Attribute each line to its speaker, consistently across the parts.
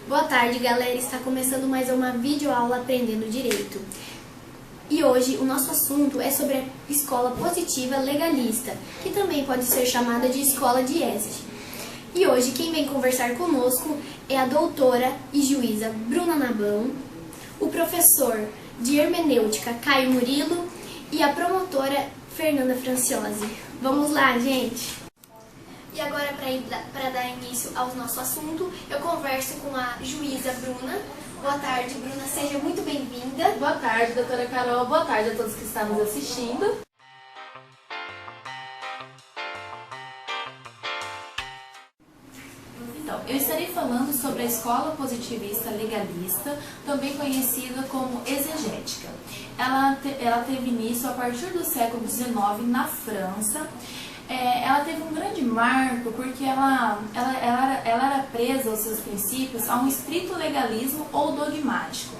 Speaker 1: Boa tarde, galera! Está começando mais uma videoaula Aprendendo Direito. E hoje o nosso assunto é sobre a escola positiva legalista, que também pode ser chamada de escola de ESG. E hoje quem vem conversar conosco é a doutora e juíza Bruna Nabão, o professor de hermenêutica Caio Murilo e a promotora Fernanda Franciosi. Vamos lá, gente! E agora, para dar início ao nosso assunto, eu converso com a juíza Bruna. Boa tarde, Bruna, seja muito bem-vinda.
Speaker 2: Boa tarde, doutora Carol. Boa tarde a todos que estão nos assistindo. Então, eu estarei falando sobre a escola positivista legalista, também conhecida como exegética. Ela teve início a partir do século XIX na França. Ela teve um grande marco porque ela era presa aos seus princípios a um estrito legalismo ou dogmático.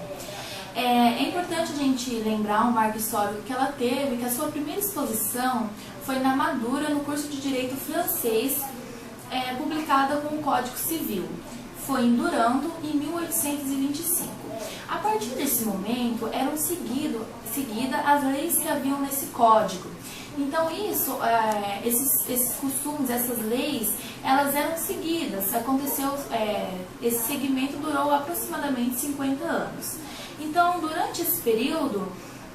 Speaker 2: É importante a gente lembrar um marco histórico que ela teve, que a sua primeira exposição foi na Madura, no curso de Direito francês, publicada com o Código Civil. Foi em Durando, em 1825. A partir desse momento, eram seguidas as leis que haviam nesse código. Então esses costumes, essas leis, elas eram seguidas. Esse segmento durou aproximadamente 50 anos. Então, durante esse período,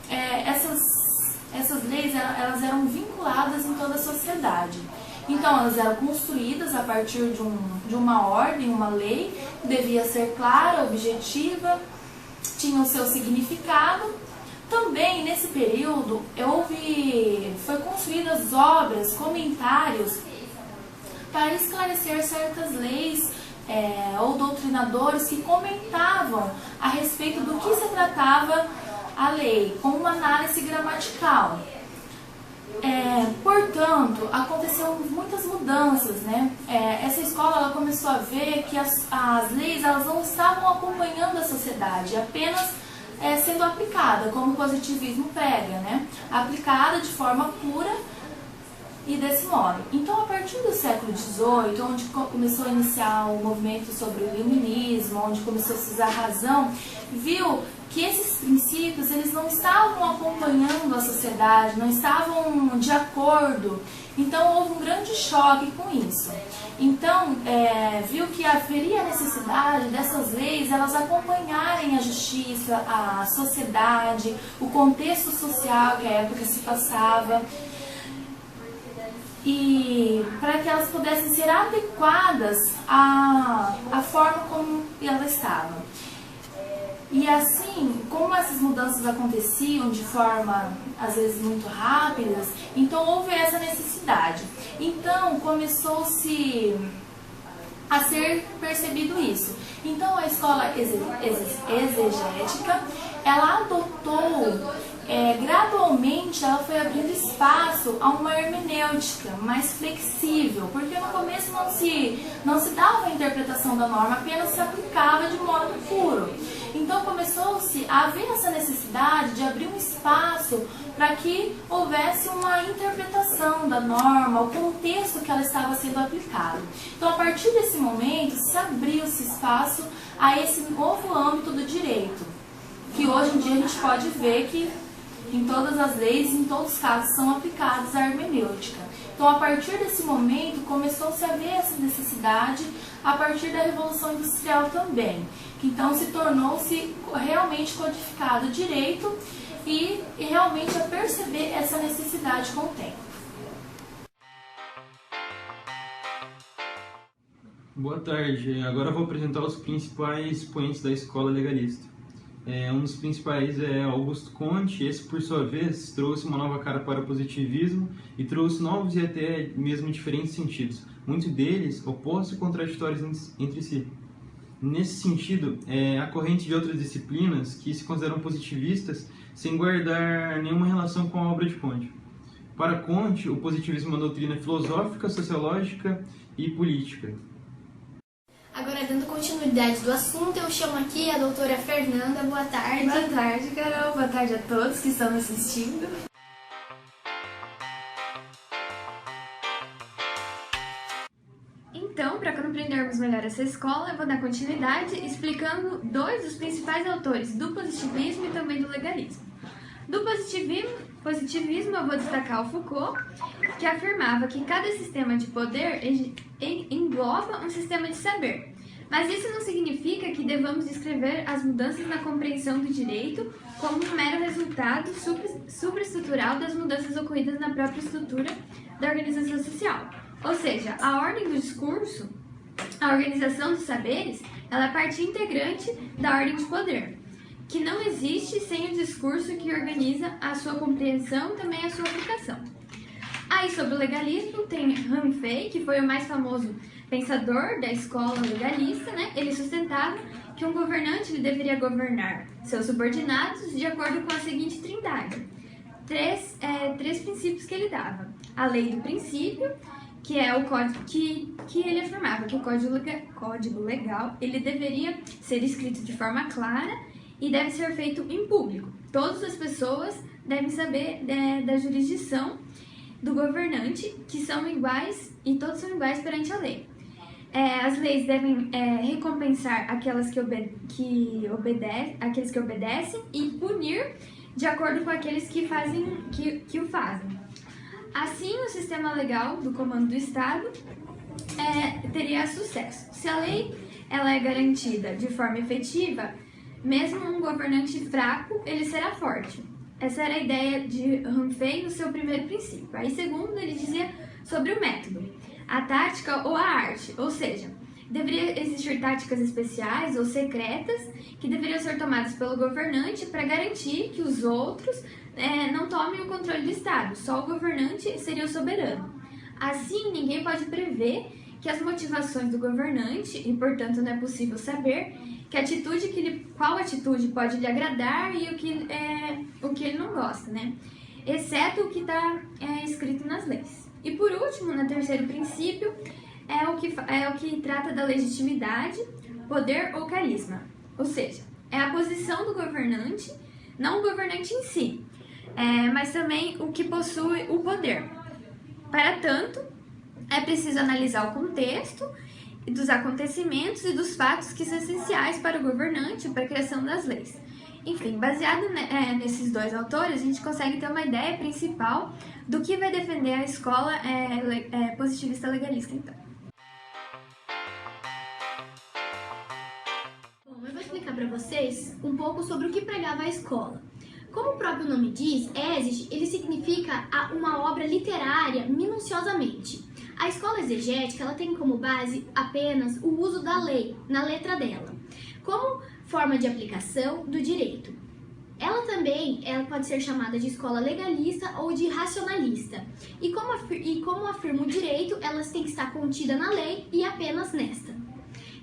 Speaker 2: essas leis elas eram vinculadas em toda a sociedade. Então, elas eram construídas a partir de uma ordem, uma lei, devia ser clara, objetiva, tinha o seu significado. Também, nesse período, foi construídas obras, comentários, para esclarecer certas leis ou doutrinadores que comentavam a respeito do que se tratava a lei, com uma análise gramatical. Portanto, aconteceram muitas mudanças, né? Essa escola ela começou a ver que as leis elas não estavam acompanhando a sociedade, apenas sendo aplicada, como o positivismo prega, né? Aplicada de forma pura e desse modo. Então, a partir do século XVIII, onde começou a iniciar o movimento sobre o iluminismo, onde começou a se usar a razão, viu que esses princípios eles não estavam acompanhando a sociedade, não estavam de acordo. Então, houve um grande choque com isso. Então, viu que haveria necessidade dessas leis elas acompanharem a justiça, a sociedade, o contexto social que a época se passava, e para que elas pudessem ser adequadas à forma como elas estavam. E assim, como essas mudanças aconteciam de forma, às vezes, muito rápidas, então houve essa necessidade. Então, começou-se a ser percebido isso. Então, a escola exegética, ela adotou, gradualmente, ela foi abrindo espaço a uma hermenêutica mais flexível, porque no começo não se dava a interpretação da norma, apenas se aplicava de modo puro. Então começou-se a haver essa necessidade de abrir um espaço para que houvesse uma interpretação da norma, o contexto que ela estava sendo aplicada. Então, a partir desse momento, se abriu-se espaço a esse novo âmbito do direito, que hoje em dia a gente pode ver que em todas as leis, em todos os casos, são aplicados a hermenêutica. Então, a partir desse momento, começou-se a ver essa necessidade a partir da Revolução Industrial também. Então, se tornou-se realmente codificado o direito e realmente a perceber essa necessidade com o tempo.
Speaker 3: Boa tarde. Agora eu vou apresentar os principais expoentes da escola legalista. Um dos principais é Augusto Comte. Esse, por sua vez, trouxe uma nova cara para o positivismo e trouxe novos e até mesmo diferentes sentidos, muitos deles opostos e contraditórios entre si. Nesse sentido, a corrente de outras disciplinas que se consideram positivistas sem guardar nenhuma relação com a obra de Comte. Para Comte, o positivismo é uma doutrina filosófica, sociológica e política.
Speaker 1: Agora, dando continuidade do assunto, eu chamo aqui a doutora Fernanda. Boa tarde.
Speaker 2: Boa tarde, Carol. Boa tarde a todos que estão nos assistindo.
Speaker 4: Então, para compreendermos melhor essa escola, eu vou dar continuidade explicando dois dos principais autores do positivismo e também do legalismo. Do positivismo eu vou destacar o Foucault, que afirmava que cada sistema de poder engloba um sistema de saber. Mas isso não significa que devamos descrever as mudanças na compreensão do direito como um mero resultado supraestrutural das mudanças ocorridas na própria estrutura da organização social. Ou seja, a ordem do discurso, a organização dos saberes, ela é parte integrante da ordem de poder, que não existe sem o discurso que organiza a sua compreensão e também a sua aplicação. Aí, sobre o legalismo, tem Hume, que foi o mais famoso pensador da escola legalista, né? Ele sustentava que um governante ele deveria governar seus subordinados de acordo com a seguinte trindade. Três princípios que ele dava. A lei do princípio, que é o código que ele afirmava que o código legal ele deveria ser escrito de forma clara e deve ser feito em público. Todas as pessoas devem saber da jurisdição do governante, que são iguais e todos são iguais perante a lei. As leis devem recompensar aqueles que obedecem e punir de acordo com aqueles que o fazem. Assim, o sistema legal do comando do Estado teria sucesso. Se a lei ela é garantida de forma efetiva, mesmo um governante fraco, ele será forte. Essa era a ideia de Hume no seu primeiro princípio. Aí, segundo, ele dizia sobre o método, a tática ou a arte, ou seja, deveria existir táticas especiais ou secretas que deveriam ser tomadas pelo governante para garantir que os outros não tomem o controle do Estado, só o governante seria o soberano. Assim, ninguém pode prever que as motivações do governante, e portanto não é possível saber qual atitude pode lhe agradar e o que ele não gosta, né? Exceto o que está escrito nas leis. E por último, no terceiro princípio, é o que trata da legitimidade, poder ou carisma. Ou seja, é a posição do governante, não o governante em si, mas também o que possui o poder. Para tanto, é preciso analisar o contexto dos acontecimentos e dos fatos que são essenciais para o governante e para a criação das leis. Enfim, baseado nesses dois autores, a gente consegue ter uma ideia principal do que vai defender a escola positivista legalista, então.
Speaker 1: Bom, eu vou explicar para vocês um pouco sobre o que pregava a escola. Como o próprio nome diz, exige, ele significa uma obra literária minuciosamente. A escola exegética ela tem como base apenas o uso da lei, na letra dela, como forma de aplicação do direito. Ela pode ser chamada de escola legalista ou de racionalista. E como afirma o direito, elas têm que estar contida na lei e apenas nesta.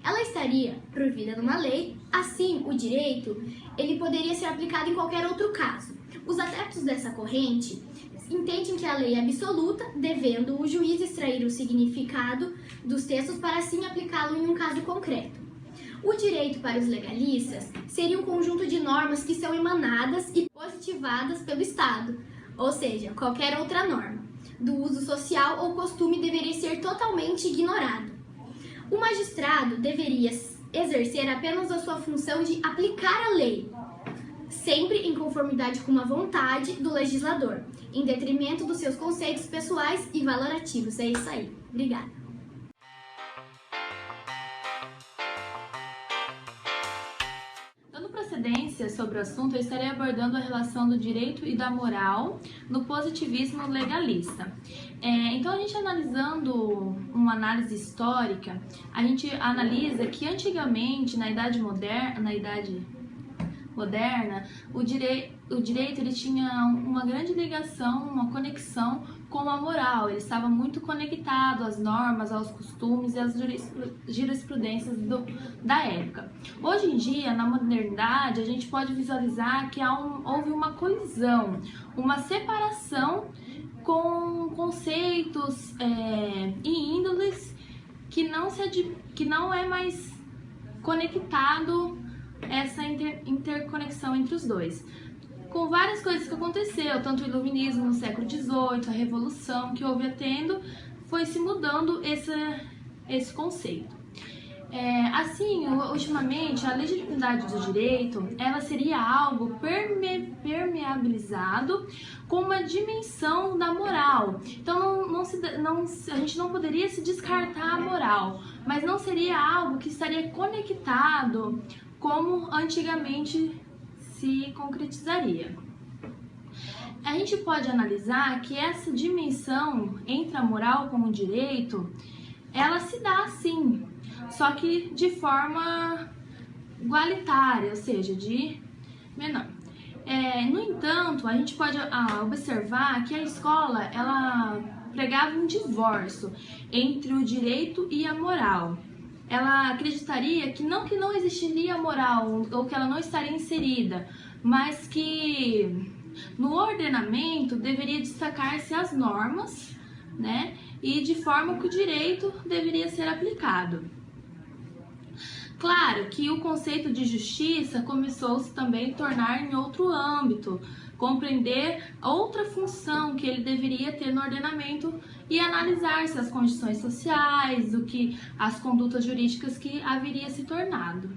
Speaker 1: Ela estaria provida numa lei, assim o direito ele poderia ser aplicado em qualquer outro caso. Os adeptos dessa corrente entendem que a lei é absoluta, devendo o juiz extrair o significado dos textos para assim aplicá-lo em um caso concreto. O direito para os legalistas seria um conjunto de normas que são emanadas e positivadas pelo Estado, ou seja, qualquer outra norma do uso social ou costume deveria ser totalmente ignorado. O magistrado deveria exercer apenas a sua função de aplicar a lei, sempre em conformidade com a vontade do legislador, em detrimento dos seus conceitos pessoais e valorativos. É isso aí. Obrigada.
Speaker 2: Dando procedência sobre o assunto, eu estarei abordando a relação do direito e da moral no positivismo legalista. Então, a gente analisando uma análise histórica, a gente analisa que antigamente, na Idade Moderna, o direito ele tinha uma grande ligação, uma conexão com a moral. Ele estava muito conectado às normas, aos costumes e às jurisprudências da época. Hoje em dia, na modernidade, a gente pode visualizar que houve uma colisão, uma separação com conceitos e índoles que não é mais conectado essa interconexão entre os dois. Com várias coisas que aconteceu, tanto o iluminismo no século XVIII, a revolução que houve foi se mudando esse conceito. Assim, ultimamente, a legitimidade do direito, ela seria algo permeabilizado com uma dimensão da moral. Então, a gente não poderia se descartar a moral, mas não seria algo que estaria conectado como antigamente se concretizaria. A gente pode analisar que essa dimensão entre a moral com o direito, ela se dá sim, só que de forma igualitária, ou seja, de menor. No entanto, a gente pode observar que a escola, ela pregava um divórcio entre o direito e a moral. Ela acreditaria que não existiria moral, ou que ela não estaria inserida, mas que no ordenamento deveria destacar-se as normas, né? E de forma que o direito deveria ser aplicado. Claro que o conceito de justiça começou-se também a tornar em outro âmbito, compreender outra função que ele deveria ter no ordenamento e analisar-se as condições sociais, as condutas jurídicas que haveria se tornado.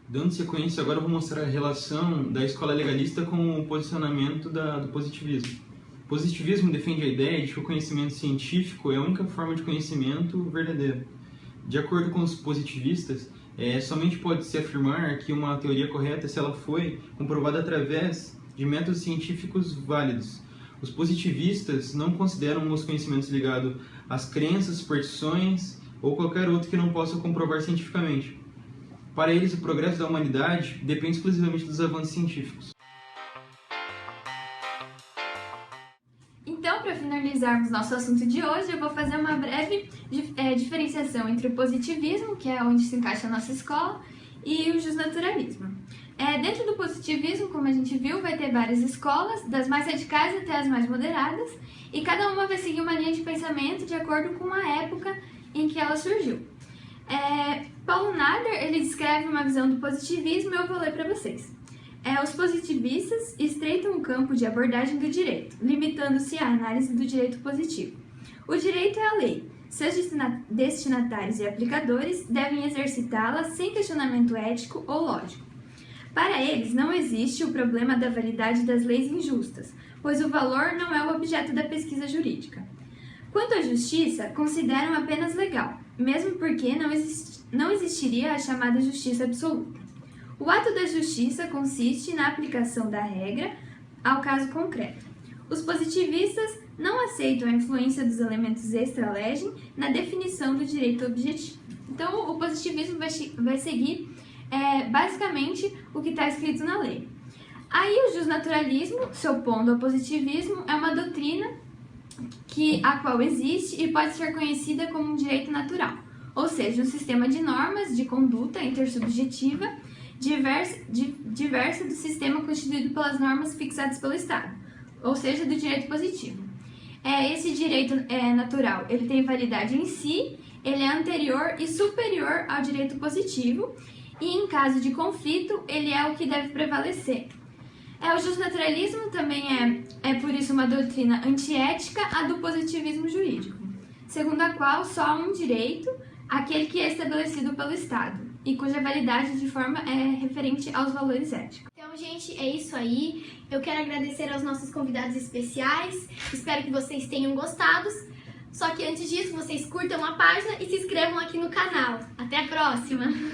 Speaker 3: Dando sequência, agora eu vou mostrar a relação da escola legalista com o posicionamento do positivismo. O positivismo defende a ideia de que o conhecimento científico é a única forma de conhecimento verdadeiro. De acordo com os positivistas, somente pode-se afirmar que uma teoria correta se ela foi comprovada através de métodos científicos válidos. Os positivistas não consideram os conhecimentos ligados às crenças, superstições ou qualquer outro que não possa comprovar cientificamente. Para eles, o progresso da humanidade depende exclusivamente dos avanços científicos.
Speaker 4: Então, para finalizarmos nosso assunto de hoje, eu vou fazer uma breve diferenciação entre o positivismo, que é onde se encaixa a nossa escola, e o justnaturalismo. Dentro do positivismo, como a gente viu, vai ter várias escolas, das mais radicais até as mais moderadas, e cada uma vai seguir uma linha de pensamento de acordo com a época em que ela surgiu. Paulo Nader, ele descreve uma visão do positivismo e eu vou ler para vocês. Os positivistas estreitam o campo de abordagem do direito, limitando-se à análise do direito positivo. O direito é a lei. Seus destinatários e aplicadores devem exercitá-la sem questionamento ético ou lógico. Para eles, não existe o problema da validade das leis injustas, pois o valor não é o objeto da pesquisa jurídica. Quanto à justiça, consideram apenas legal, mesmo porque não existiria a chamada justiça absoluta. O ato da justiça consiste na aplicação da regra ao caso concreto. Os positivistas não aceitam a influência dos elementos extra-legem na definição do direito objetivo. Então, o positivismo vai seguir basicamente o que está escrito na lei. Aí, o justnaturalismo, se opondo ao positivismo, é uma doutrina a qual existe e pode ser conhecida como um direito natural, ou seja, um sistema de normas de conduta intersubjetiva diversa do sistema constituído pelas normas fixadas pelo Estado, ou seja, do direito positivo. Esse direito natural, ele tem validade em si, ele é anterior e superior ao direito positivo e, em caso de conflito, ele é o que deve prevalecer. O justnaturalismo também é por isso uma doutrina antiética à do positivismo jurídico, segundo a qual só há um direito, aquele que é estabelecido pelo Estado, e cuja validade de forma é referente aos valores éticos.
Speaker 1: Então, gente, é isso aí. Eu quero agradecer aos nossos convidados especiais. Espero que vocês tenham gostado. Só que antes disso, vocês curtam a página e se inscrevam aqui no canal. Até a próxima!